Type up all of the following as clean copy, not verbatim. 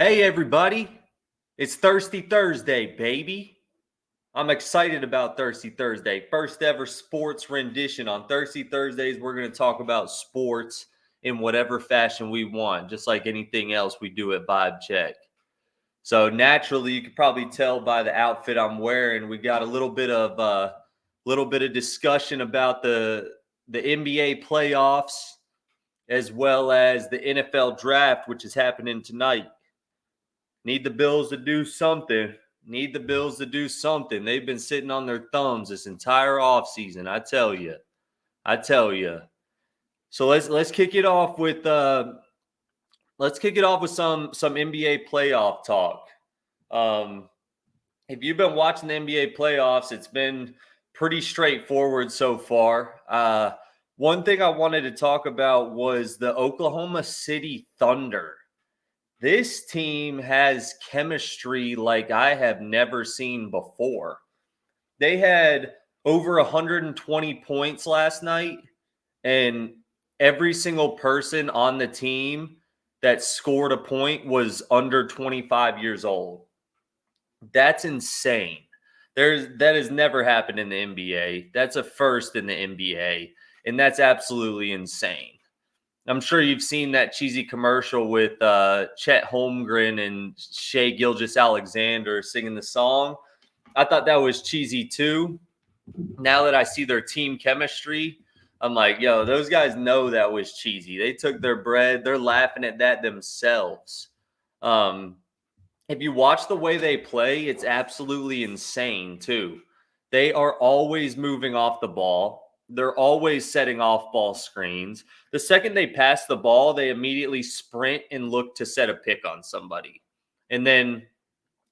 Hey, everybody. It's Thirsty Thursday, baby. I'm excited about Thirsty Thursday. First ever sports rendition. On Thirsty Thursdays, we're going to talk about sports in whatever fashion we want, just like anything else we do at Vibe Check. So naturally, you could probably tell by the outfit I'm wearing, we got a little bit of discussion about the NBA playoffs as well as the NFL draft, which is happening tonight. Need the Bills to do something. Need the Bills to do something. They've been sitting on their thumbs this entire offseason. I tell you. I tell you. So let's kick it off with some NBA playoff talk. Um, if you've been watching the NBA playoffs, it's been pretty straightforward so far. One thing I wanted to talk about was the Oklahoma City Thunder. This team has chemistry like I have never seen before. They had over 120 points last night, and every single person on the team that scored a point was under 25 years old. That's insane. That has never happened in the NBA. That's a first in the NBA, and that's absolutely insane. I'm sure you've seen that cheesy commercial with Chet Holmgren and Shea Gilgeous-Alexander singing the song. I thought that was cheesy too. Now that I see their team chemistry, I'm like, yo, those guys know that was cheesy. They took their bread. They're laughing at that themselves. Um, if you watch the way they play, it's absolutely insane too. They are always moving off the ball. They're always setting off ball screens. The second they pass the ball, they immediately sprint and look to set a pick on somebody. And then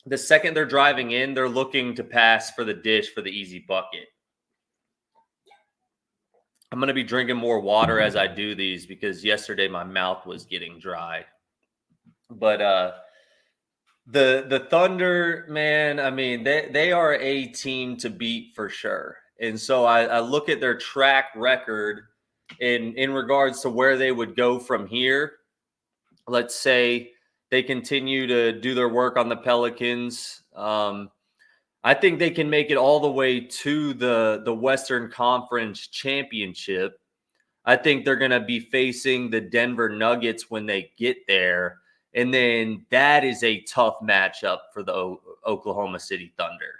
the second they're driving in, they're looking to pass for the dish for the easy bucket. I'm going to be drinking more water as I do these because yesterday my mouth was getting dry. But the Thunder, man, I mean, they are a team to beat for sure. And so I look at their track record in regards to where they would go from here. Let's say they continue to do their work on the Pelicans. I think they can make it all the way to the Western Conference Championship. I think they're going to be facing the Denver Nuggets when they get there. And then that is a tough matchup for the Oklahoma City Thunder.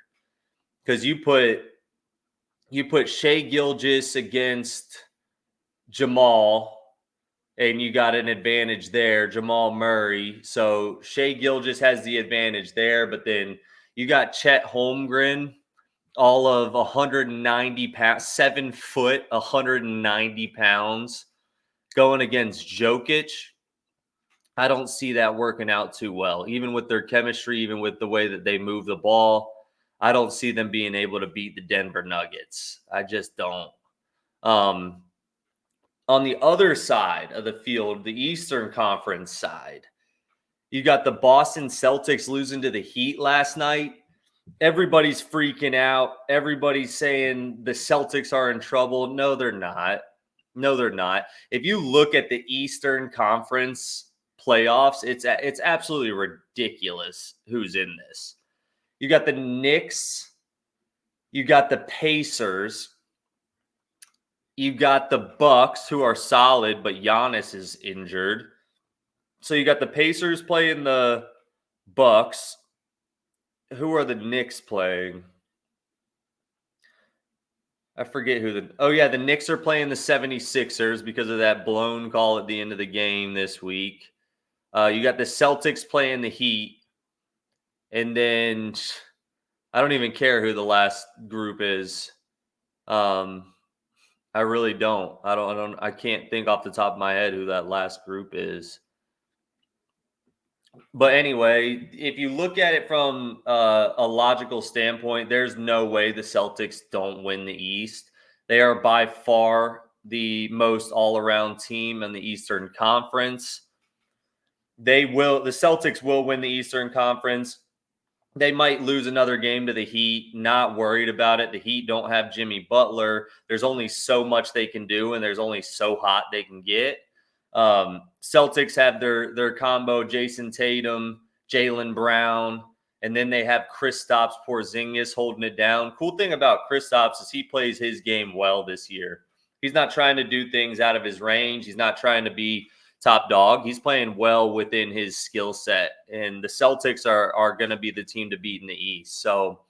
Because you put Shea Gilgeous against Jamal, and you got an advantage there, Jamal Murray. So Shea Gilgeous has the advantage there, but then you got Chet Holmgren, all of 190 pounds, 7 foot, 190 pounds, going against Jokic. I don't see that working out too well, even with their chemistry, even with the way that they move the ball. I don't see them being able to beat the Denver Nuggets. I just don't. On the other side of the field, the Eastern Conference side, you got the Boston Celtics losing to the Heat last night. Everybody's freaking out. Everybody's saying the Celtics are in trouble. No, they're not. No, they're not. If you look at the Eastern Conference playoffs, it's absolutely ridiculous who's in this. You got the Knicks, you got the Pacers, you got the Bucks, who are solid, but Giannis is injured. So you got the Pacers playing the Bucks. Who are the Knicks playing? I forget who the Knicks are playing the 76ers because of that blown call at the end of the game this week. You got the Celtics playing the Heat. And then I don't even care who the last group is. I really don't. I can't think off the top of my head who that last group is. But anyway, if you look at it from a logical standpoint, there's no way the Celtics don't win the East. They are by far the most all-around team in the Eastern Conference. The Celtics will win the Eastern Conference. They might lose another game to the Heat. Not worried about it. The Heat don't have Jimmy Butler. There's only so much they can do, and there's only so hot they can get. Celtics have their combo, Jason Tatum, Jaylen Brown, and then they have Kristaps Porzingis holding it down. Cool thing about Kristaps is he plays his game well this year. He's not trying to do things out of his range. He's not trying to be top dog. He's playing well within his skill set, and the Celtics are going to be the team to beat in the East. So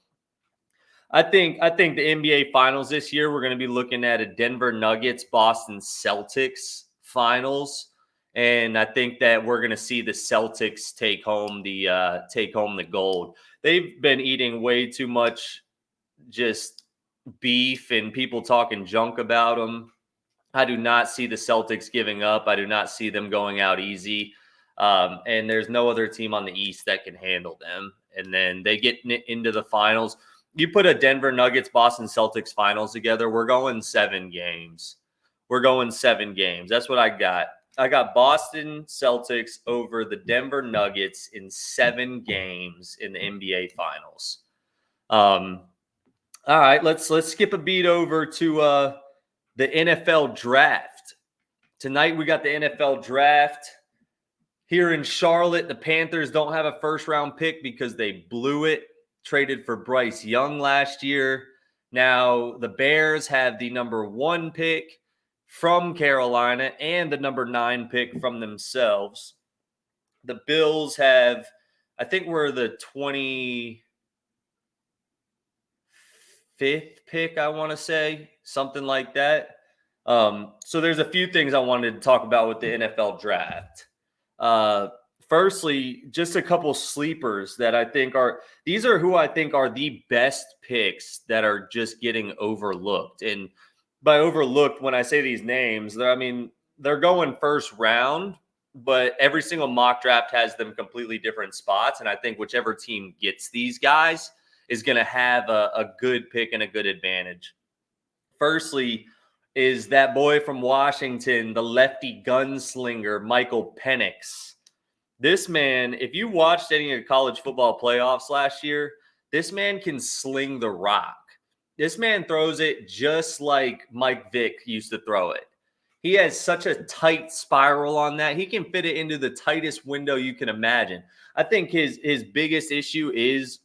I think the NBA Finals this year, we're going to be looking at a Denver Nuggets Boston Celtics Finals, and I think that we're going to see the Celtics take home the gold. They've been eating way too much just beef and people talking junk about them. I do not see the Celtics giving up. I do not see them going out easy. And there's no other team on the East that can handle them. And then they get into the finals. You put a Denver Nuggets, Boston Celtics finals together, we're going 7 games. That's what I got. I got Boston Celtics over the Denver Nuggets in 7 games in the NBA Finals. All right, let's skip a beat over to the NFL Draft. Tonight we got the NFL Draft. Here in Charlotte, the Panthers don't have a first-round pick because they blew it. Traded for Bryce Young last year. Now the Bears have the number 1 pick from Carolina and the number 9 pick from themselves. The Bills have, I think we're the 25th pick, I want to say, something like that. So there's a few things I wanted to talk about with the NFL Draft. Firstly, just a couple sleepers that I think these are who I think are the best picks that are just getting overlooked. And by overlooked, when I say these names, they're going first round, but every single mock draft has them completely different spots. And I think whichever team gets these guys is going to have a good pick and a good advantage. Firstly, is that boy from Washington, the lefty gunslinger, Michael Penix. This man, if you watched any of the college football playoffs last year, this man can sling the rock. This man throws it just like Mike Vick used to throw it. He has such a tight spiral on that. He can fit it into the tightest window you can imagine. I think his biggest issue is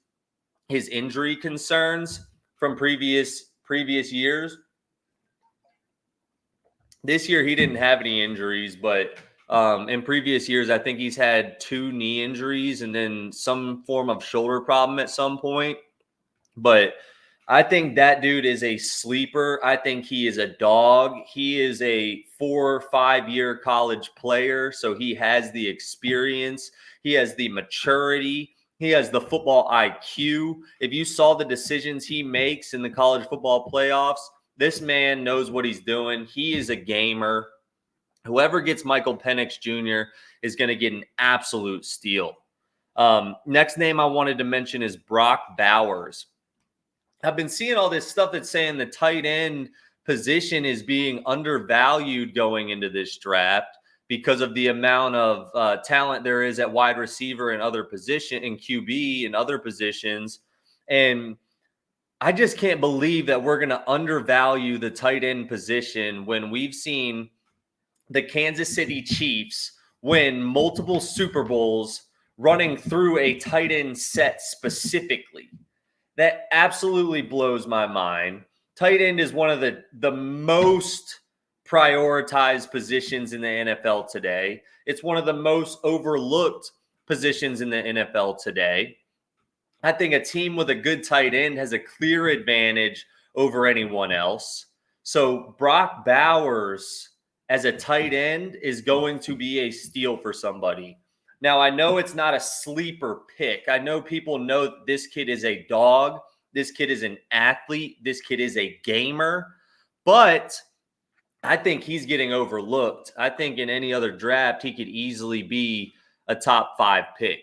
his injury concerns from previous years. This year, he didn't have any injuries, but in previous years, I think he's had 2 knee injuries and then some form of shoulder problem at some point. But I think that dude is a sleeper. I think he is a dog. He is a 4 or 5 year college player, so he has the experience. He has the maturity. He has the football IQ. If you saw the decisions he makes in the college football playoffs, this man knows what he's doing. He is a gamer. Whoever gets Michael Penix Jr. is going to get an absolute steal. Next name I wanted to mention is Brock Bowers. I've been seeing all this stuff that's saying the tight end position is being undervalued going into this draft because of the amount of talent there is at wide receiver and other position in QB and other positions. And I just can't believe that we're going to undervalue the tight end position when we've seen the Kansas City Chiefs win multiple Super Bowls running through a tight end set specifically. That absolutely blows my mind. Tight end is one of the most prioritized positions in the NFL today. It's one of the most overlooked positions in the NFL today. I think a team with a good tight end has a clear advantage over anyone else. So Brock Bowers as a tight end is going to be a steal for somebody. Now, I know it's not a sleeper pick. I know people know this kid is a dog. This kid is an athlete. This kid is a gamer. But I think he's getting overlooked. I think in any other draft, he could easily be a top 5 pick.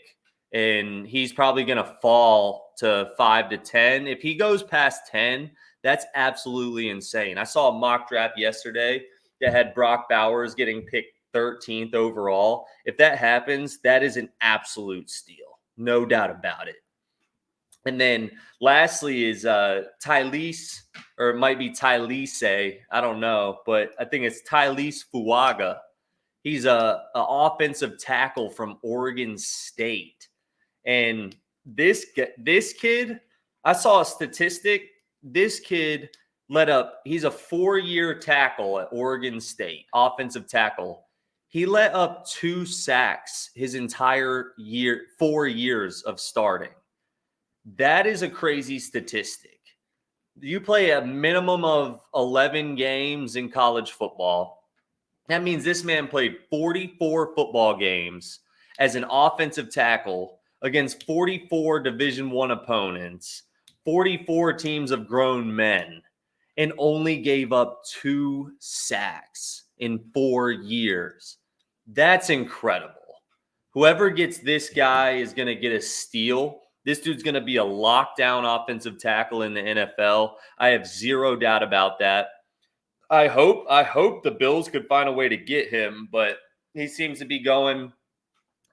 And he's probably going to fall to 5 to 10. If he goes past 10, that's absolutely insane. I saw a mock draft yesterday that had Brock Bowers getting picked 13th overall. If that happens, that is an absolute steal. No doubt about it. And then lastly is Tylese, or it might be Tylese. I don't know, but I think it's Tylese Fuaga. He's a offensive tackle from Oregon State. And this kid, I saw a statistic. This kid he's a 4-year tackle at Oregon State, offensive tackle. He let up 2 sacks his entire 4 years of starting. That is a crazy statistic. You play a minimum of 11 games in college football. That means this man played 44 football games as an offensive tackle against 44 Division I opponents, 44 teams of grown men, and only gave up 2 sacks in 4 years. That's incredible. Whoever gets this guy is going to get a steal. This dude's going to be a lockdown offensive tackle in the NFL. I have zero doubt about that. I hope the Bills could find a way to get him, but he seems to be going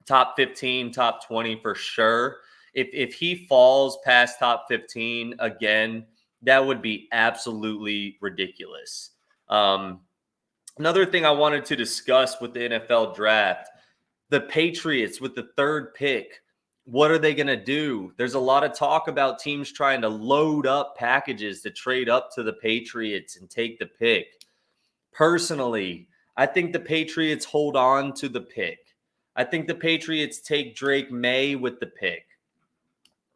top 15, top 20 for sure. If he falls past top 15 again, that would be absolutely ridiculous. Another thing I wanted to discuss with the NFL draft, the Patriots with the 3rd pick. What are they going to do? There's a lot of talk about teams trying to load up packages to trade up to the Patriots and take the pick. Personally, I think the Patriots hold on to the pick. I think the Patriots take Drake May with the pick.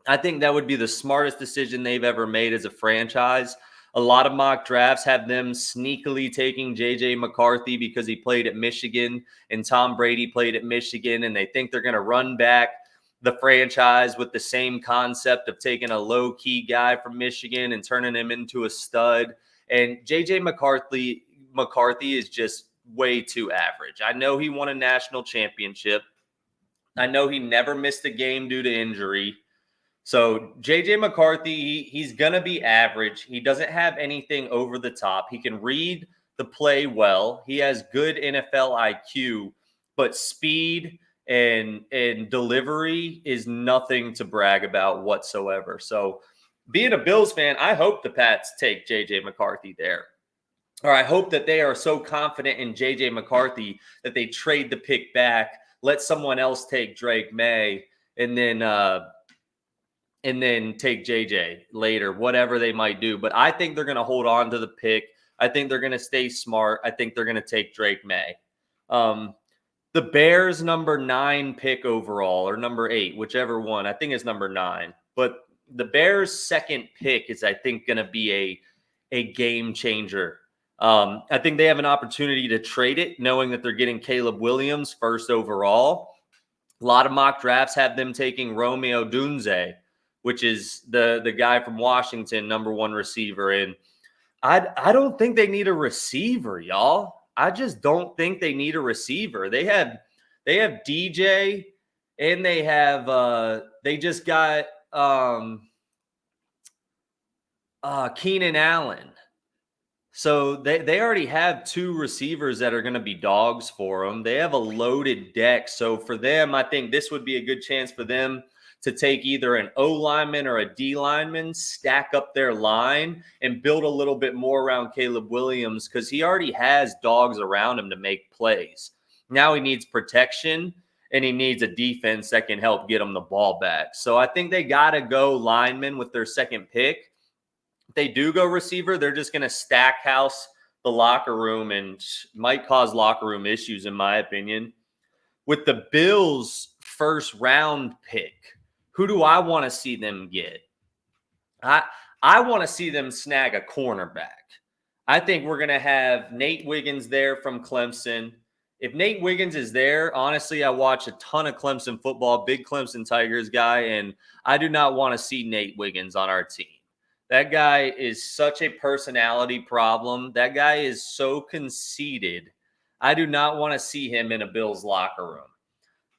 I think that would be the smartest decision they've ever made as a franchise. A lot of mock drafts have them sneakily taking J.J. McCarthy because he played at Michigan and Tom Brady played at Michigan, and they think they're going to run back the franchise with the same concept of taking a low-key guy from Michigan and turning him into a stud. And J.J. McCarthy is just way too average. I know he won a national championship. I know he never missed a game due to injury. So J.J. McCarthy, he's going to be average. He doesn't have anything over the top. He can read the play well. He has good NFL IQ, but speed and delivery is nothing to brag about whatsoever. So being a Bills fan, I hope the Pats take J.J. McCarthy there. Or I hope that they are so confident in J.J. McCarthy that they trade the pick back, let someone else take Drake May, and then take JJ later, whatever they might do. But I think they're going to hold on to the pick. I think they're going to stay smart. I think they're going to take Drake May. The Bears number 9 pick overall, or number 8, whichever one. I think it's number 9. But the Bears' 2nd pick is, I think, going to be a game changer. I think they have an opportunity to trade it, knowing that they're getting Caleb Williams 1st overall. A lot of mock drafts have them taking Romeo Dunze, which is the guy from Washington, number 1 receiver. And I don't think they need a receiver, y'all. I just don't think they need a receiver. They have DJ, and they just got Keenan Allen. So they already have 2 receivers that are going to be dogs for them. They have a loaded deck. So for them, I think this would be a good chance for them to take either an O lineman or a D lineman, stack up their line, and build a little bit more around Caleb Williams, because he already has dogs around him to make plays. Now he needs protection, and he needs a defense that can help get him the ball back. So I think they got to go lineman with their 2nd pick. If they do go receiver, they're just going to stack house the locker room and might cause locker room issues, in my opinion. With the Bills' 1st round pick, who do I want to see them get? I want to see them snag a cornerback. I think we're going to have Nate Wiggins there from Clemson. If Nate Wiggins is there, honestly, I watch a ton of Clemson football, big Clemson Tigers guy, and I do not want to see Nate Wiggins on our team. That guy is such a personality problem. That guy is so conceited. I do not want to see him in a Bills locker room.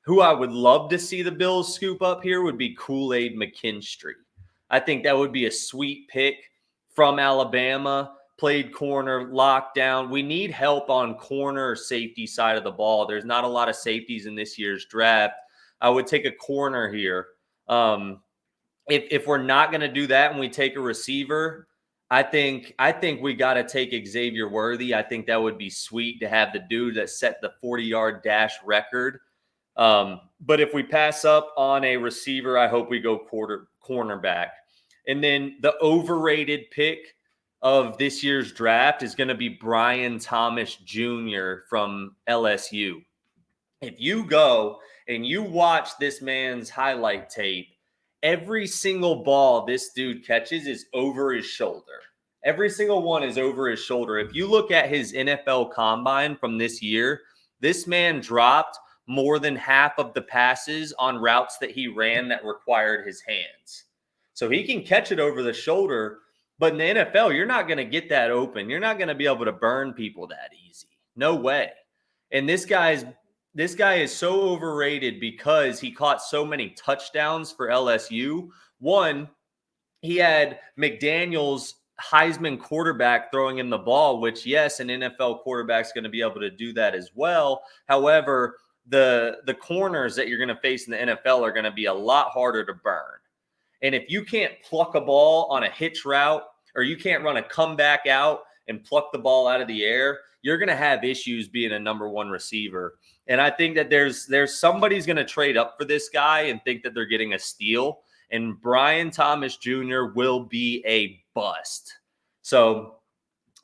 Who I would love to see the Bills scoop up here would be Kool-Aid McKinstry. I think that would be a sweet pick from Alabama. Played corner, lockdown. We need help on corner or safety side of the ball. There's not a lot of safeties in this year's draft. I would take a corner here. If we're not going to do that and we take a receiver, I think we got to take Xavier Worthy. I think that would be sweet to have the dude that set the 40-yard dash record But if we pass up on a receiver, I hope we go cornerback. And then the overrated pick of this year's draft is going to be Brian Thomas Jr. from LSU. If you go and you watch this man's highlight tape, every single ball this dude catches is over his shoulder. Every single one is over his shoulder. If you look at his NFL combine from this year, this man dropped more than half of the passes on routes that he ran that required his hands. So he can catch it over the shoulder, but in the NFL, you're not going to get that open. You're not going to be able to burn people that easy. No way. And this guy is so overrated because he caught so many touchdowns for LSU. One, he had McDaniels, Heisman quarterback, throwing him the ball, which, yes, an NFL quarterback's going to be able to do that as well. However, the corners that you're going to face in the NFL are going to be a lot harder to burn. And if you can't pluck a ball on a hitch route, or you can't run a comeback out and pluck the ball out of the air, you're going to have issues being a number one receiver. And I think that there's somebody's going to trade up for this guy and think that they're getting a steal. And Brian Thomas Jr. will be a bust. So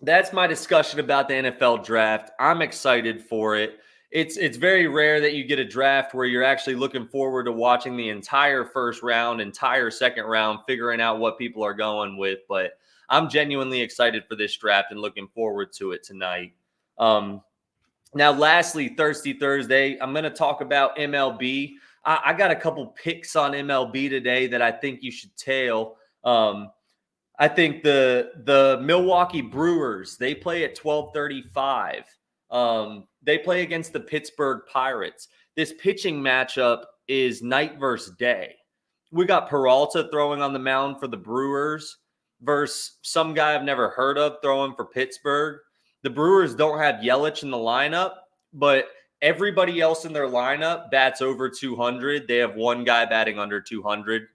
that's my discussion about the NFL draft. I'm excited for it. It's very rare that you get a draft where you're actually looking forward to watching the entire first round, entire second round, figuring out what people are going with. But I'm genuinely excited for this draft and looking forward to it tonight. Now, lastly, Thirsty Thursday, I'm going to talk about MLB. I got a couple picks on MLB today that I think you should tail. I think the Milwaukee Brewers, they play at 12:35. They play against the Pittsburgh Pirates. This pitching matchup is night versus day. We got Peralta throwing on the mound for the Brewers versus some guy I've never heard of throwing for Pittsburgh. The Brewers don't have Yelich in the lineup, but everybody else in their lineup bats over 200. They have one guy batting under 200.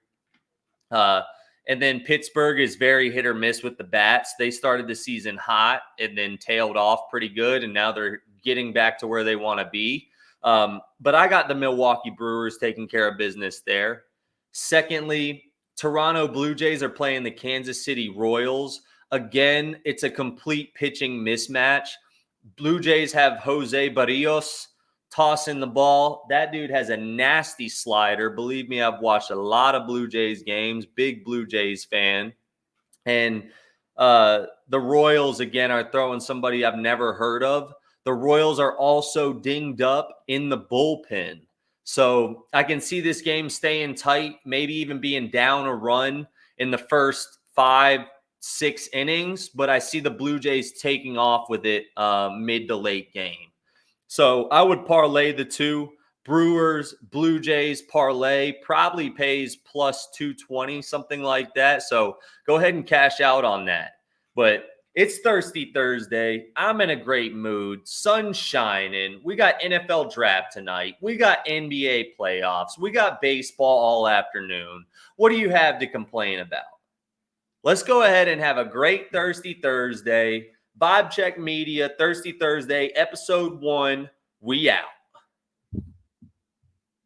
And then Pittsburgh is very hit or miss with the bats. They started the season hot and then tailed off pretty good, and now they're getting back to where they want to be. But I got the Milwaukee Brewers taking care of business there. Secondly, Toronto Blue Jays are playing the Kansas City Royals. Again, it's a complete pitching mismatch. Blue Jays have Jose Barrios tossing the ball. That dude has a nasty slider. Believe me, I've watched a lot of Blue Jays games. Big Blue Jays fan. And the Royals, again, are throwing somebody I've never heard of. The Royals are also dinged up in the bullpen. So I can see this game staying tight, maybe even being down a run in the first 5-6 innings. But I see the Blue Jays taking off with it mid to late game. So I would parlay the two. Brewers, Blue Jays parlay probably pays plus 220, something like that. So go ahead and cash out on that. But it's Thirsty Thursday. I'm in a great mood. Sun's shining. We got NFL draft tonight. We got NBA playoffs. We got baseball all afternoon. What do you have to complain about? Let's go ahead and have a great Thirsty Thursday. Vibe Check Media, Thirsty Thursday, episode 1. We out.